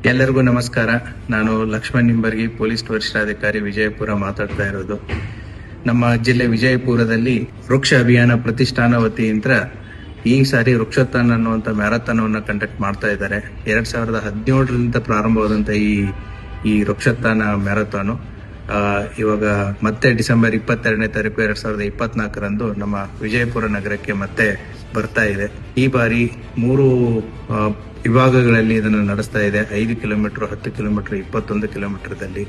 ಎಲ್ಲರಿಗೂ ನಮಸ್ಕಾರ. ನಾನು ಲಕ್ಷ್ಮಣ್ ನಿಂಬರ್ಗಿ, ಪೊಲೀಸ್ ವರಿಷ್ಠಾಧಿಕಾರಿ, ವಿಜಯಪುರ ಮಾತಾಡ್ತಾ ಇರೋದು. ನಮ್ಮ ಜಿಲ್ಲೆ ವಿಜಯಪುರದಲ್ಲಿ ವೃಕ್ಷ ಅಭಿಯಾನ ಪ್ರತಿಷ್ಠಾನ ವತಿಯಿಂದ ಈ ಸಾರಿ ವೃಕ್ಷೋತ್ಥಾನ ಅನ್ನುವಂಥ ಮ್ಯಾರಥಾನವನ್ನು ಕಂಡಕ್ಟ್ ಮಾಡ್ತಾ ಇದ್ದಾರೆ. 2017ರಿಂದ ಪ್ರಾರಂಭವಾದಂಥ ಈ ವೃಕ್ಷೋತ್ಥಾನ ಮ್ಯಾರಥಾನು ಇವಾಗ ಮತ್ತೆ ಡಿಸೆಂಬರ್ 22ನೇ ತಾರೀಕು 2024ರಂದು ನಮ್ಮ ವಿಜಯಪುರ ನಗರಕ್ಕೆ ಮತ್ತೆ ಬರ್ತಾ ಇದೆ. ಈ ಬಾರಿ 3 ವಿಭಾಗಗಳಲ್ಲಿ ಇದನ್ನು ನಡೆಸ್ತಾ ಇದೆ. 5 ಕಿಲೋಮೀಟರ್, 10 ಕಿಲೋಮೀಟರ್, 21 ಕಿಲೋಮೀಟರ್ದಲ್ಲಿ.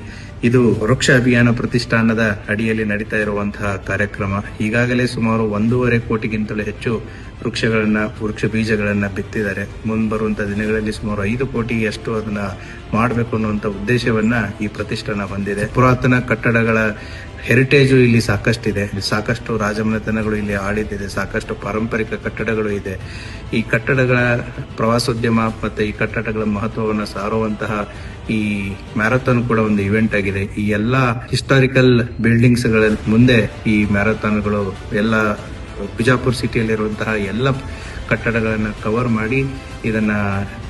ಇದು ವೃಕ್ಷ ಅಭಿಯಾನ ಪ್ರತಿಷ್ಠಾನದ ಅಡಿಯಲ್ಲಿ ನಡೀತಾ ಇರುವಂತಹ ಕಾರ್ಯಕ್ರಮ. ಈಗಾಗಲೇ ಸುಮಾರು 1.5 ಕೋಟಿಗಿಂತಲೂ ಹೆಚ್ಚು ವೃಕ್ಷ ಬೀಜಗಳನ್ನ ಬಿತ್ತಿದ್ದಾರೆ. ಮುಂಬರುವಂತಹ ದಿನಗಳಲ್ಲಿ ಸುಮಾರು 5 ಕೋಟಿಯಷ್ಟು ಅದನ್ನ ಮಾಡಬೇಕು ಅನ್ನುವಂತ ಉದ್ದೇಶವನ್ನ ಈ ಪ್ರತಿಷ್ಠಾನ ಹೊಂದಿದೆ. ಪುರಾತನ ಕಟ್ಟಡಗಳ ಹೆರಿಟೇಜು ಇಲ್ಲಿ ಸಾಕಷ್ಟಿದೆ. ಸಾಕಷ್ಟು ರಾಜಮನೆತನಗಳು ಇಲ್ಲಿ ಆಳಿದಿದೆ. ಸಾಕಷ್ಟು ಪಾರಂಪರಿಕ ಕಟ್ಟಡಗಳು ಇದೆ. ಈ ಕಟ್ಟಡಗಳ ಪ್ರವಾಸೋದ್ಯಮ ಮತ್ತೆ ಈ ಕಟ್ಟಡಗಳ ಮಹತ್ವವನ್ನು ಸಾರುವಂತಹ ಈ ಮ್ಯಾರಥಾನ್ ಕೂಡ ಒಂದು ಇವೆಂಟ್ ಆಗಿದೆ. ಈ ಎಲ್ಲಾ ಹಿಸ್ಟಾರಿಕಲ್ ಬಿಲ್ಡಿಂಗ್ಸ್ ಗಳ ಮುಂದೆ ಈ ಮ್ಯಾರಥಾನ್ಗಳು ಎಲ್ಲ ಬಿಜಾಪುರ ಸಿಟಿಯಲ್ಲಿರುವಂತಹ ಎಲ್ಲ ಕಟ್ಟಡಗಳನ್ನ ಕವರ್ ಮಾಡಿ ಇದನ್ನ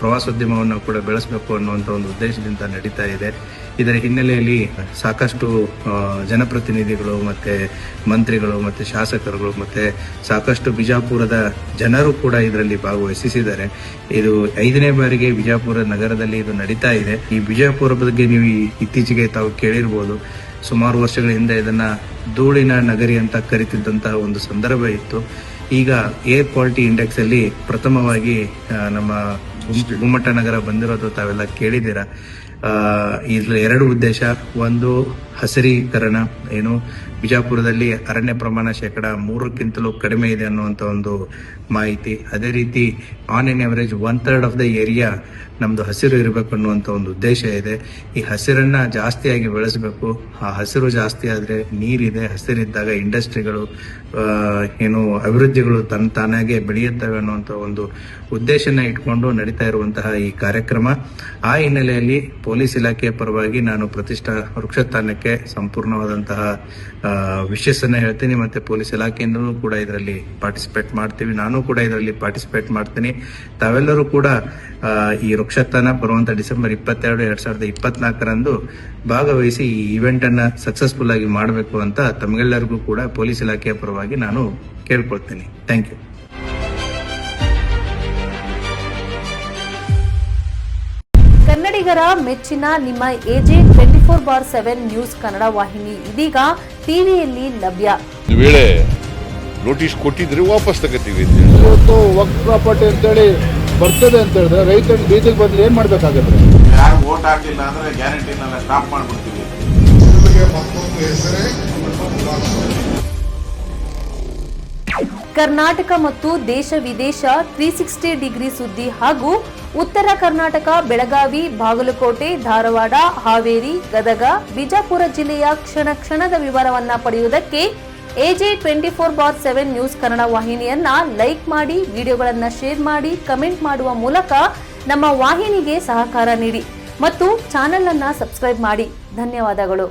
ಪ್ರವಾಸೋದ್ಯಮವನ್ನು ಕೂಡ ಬೆಳೆಸಬೇಕು ಅನ್ನುವಂಥ ಒಂದು ಉದ್ದೇಶದಿಂದ ನಡೀತಾ ಇದೆ. ಇದರ ಹಿನ್ನೆಲೆಯಲ್ಲಿ ಸಾಕಷ್ಟು ಜನಪ್ರತಿನಿಧಿಗಳು ಮತ್ತೆ ಮಂತ್ರಿಗಳು ಮತ್ತೆ ಶಾಸಕರುಗಳು ಮತ್ತೆ ಸಾಕಷ್ಟು ಬಿಜಾಪುರದ ಜನರು ಕೂಡ ಇದರಲ್ಲಿ ಭಾಗವಹಿಸಿದ್ದಾರೆ. ಇದು 5ನೇ ಬಾರಿಗೆ ಬಿಜಾಪುರ ನಗರದಲ್ಲಿ ಇದು ನಡೀತಾ ಇದೆ. ಈ ಬಿಜಾಪುರ ಬಗ್ಗೆ ನೀವು ಇತ್ತೀಚೆಗೆ ತಾವು ಕೇಳಿರ್ಬೋದು. ಸುಮಾರು ವರ್ಷಗಳ ಹಿಂದೆ ಇದನ್ನ ಧೂಳಿನ ನಗರಿ ಅಂತ ಕರೀತಿದ್ದಂತಹ ಒಂದು ಸಂದರ್ಭ ಇತ್ತು. ಈಗ ಏರ್ ಕ್ವಾಲಿಟಿ ಇಂಡೆಕ್ಸ್ ಅಲ್ಲಿ ಪ್ರಥಮವಾಗಿ ನಮ್ಮ ಗುಮ್ಮಟ ನಗರ ಬಂದಿರೋದು ತಾವೆಲ್ಲ ಕೇಳಿದ್ದೀರಾ. ಇದ್ರ 2 ಉದ್ದೇಶ. ಒಂದು, ಹಸಿರೀಕರಣ. ಏನು ಬಿಜಾಪುರದಲ್ಲಿ ಅರಣ್ಯ ಪ್ರಮಾಣ 3%ಕ್ಕಿಂತಲೂ ಕಡಿಮೆ ಇದೆ ಅನ್ನುವಂತ ಒಂದು ಮಾಹಿತಿ. ಅದೇ ರೀತಿ on N average 1/3 of the area ನಮ್ದು ಹಸಿರು ಇರಬೇಕು ಅನ್ನುವಂತ ಒಂದು ಉದ್ದೇಶ ಇದೆ. ಈ ಹಸಿರನ್ನ ಜಾಸ್ತಿಯಾಗಿ ಬೆಳೆಸಬೇಕು. ಆ ಹಸಿರು ಜಾಸ್ತಿ ಆದ್ರೆ ನೀರಿದೆ. ಹಸಿರಿದ್ದಾಗ ಇಂಡಸ್ಟ್ರಿಗಳು ಅಭಿವೃದ್ಧಿಗಳು ತಾನಾಗೆ ಬೆಳೆಯುತ್ತವೆ ಅನ್ನುವಂತ ಒಂದು ಉದ್ದೇಶನ ಇಟ್ಕೊಂಡು ನಡೀತಾ ಇರುವಂತಹ ಈ ಕಾರ್ಯಕ್ರಮ. ಆ ಹಿನ್ನೆಲೆಯಲ್ಲಿ ಪೊಲೀಸ್ ಇಲಾಖೆಯ ಪರವಾಗಿ ನಾನು ವೃಕ್ಷೋತ್ಥಾನಕ್ಕೆ ಸಂಪೂರ್ಣವಾದಂತಹ ವಿಶಸ್ಸನ್ನ ಹೇಳ್ತೀನಿ. ಮತ್ತೆ ಪೊಲೀಸ್ ಇಲಾಖೆಯಿಂದಲೂ ಕೂಡ ಇದರಲ್ಲಿ ಪಾರ್ಟಿಸಿಪೇಟ್ ಮಾಡ್ತೀವಿ. ನಾನು ಕೂಡ ಇದರಲ್ಲಿ ಪಾರ್ಟಿಸಿಪೇಟ್ ಮಾಡ್ತೀನಿ. ತಾವೆಲ್ಲರೂ ಕೂಡ ಈ ವೃಕ್ಷೋತ್ಥಾನ ಬರುವಂತ ಡಿಸೆಂಬರ್ 22, 2024ರಂದು ಭಾಗವಹಿಸಿ ಈ ಇವೆಂಟ್ ಅನ್ನ ಸಕ್ಸಸ್ಫುಲ್ ಆಗಿ ಮಾಡಬೇಕು ಅಂತ ತಮಗೆಲ್ಲರಿಗೂ ಕೂಡ ಪೊಲೀಸ್ ಇಲಾಖೆಯ ಪರವಾಗಿ ನಾನು ಕೇಳ್ಕೊಳ್ತೀನಿ. Thank you. ಕನ್ನಡಿಗರ ಮೆಚ್ಚಿನ ನಿಮ್ಮ AJ 24/7 ನ್ಯೂಸ್ ಕನ್ನಡ ವಾಹಿನಿ ಇದೀಗ ಟಿವಿಯಲ್ಲಿ ಲಭ್ಯ. ವೇಳೆ ನೋಟಿಸ್ ಕೊಟ್ಟಿದ್ರೆ ವಾಪಸ್ ತಗೋತೀವಿ. ಇವತ್ತು ವಕ್ಫ್ ಪ್ರಾಪರ್ಟಿ ಅಂತೇಳಿ ಬರ್ತದೆ ಅಂತ ಹೇಳಿದ್ರೆ ರೈತರ ಬೀದಿಗೆ ಬದಲು ಏನ್ ಮಾಡ್ಬೇಕಾಗತ್ತೆ? ಯಾರು ವೋಟ್ ಹಾಕಿಲ್ಲ ಅಂದ್ರೆ ಗ್ಯಾರಂಟಿನೆಲ್ಲ ಸ್ಟಾಪ್ ಮಾಡ್ಬಿಡ್ತೀವಿ. ಕರ್ನಾಟಕ ಮತ್ತು ದೇಶ ವಿದೇಶ 360 ಡಿಗ್ರಿ ಸುದ್ದಿ ಹಾಗೂ ಉತ್ತರ ಕರ್ನಾಟಕ, ಬೆಳಗಾವಿ, ಬಾಗಲಕೋಟೆ, ಧಾರವಾಡ, ಹಾವೇರಿ, ಗದಗ, ಬಿಜಾಪುರ ಜಿಲ್ಲೆಯ ಕ್ಷಣದ ವಿವರವನ್ನ ಪಡೆಯುವುದಕ್ಕೆ AJ 24/7 ನ್ಯೂಸ್ ಕನ್ನಡ ವಾಹಿನಿಯನ್ನ ಲೈಕ್ ಮಾಡಿ, ವಿಡಿಯೋಗಳನ್ನ ಶೇರ್ ಮಾಡಿ, ಕಮೆಂಟ್ ಮಾಡುವ ಮೂಲಕ ನಮ್ಮ ವಾಹಿನಿಗೆ ಸಹಕಾರ ನೀಡಿ ಮತ್ತು ಚಾನೆಲ್ ಅನ್ನ ಸಬ್ಸ್ಕ್ರೈಬ್ ಮಾಡಿ. ಧನ್ಯವಾದಗಳು.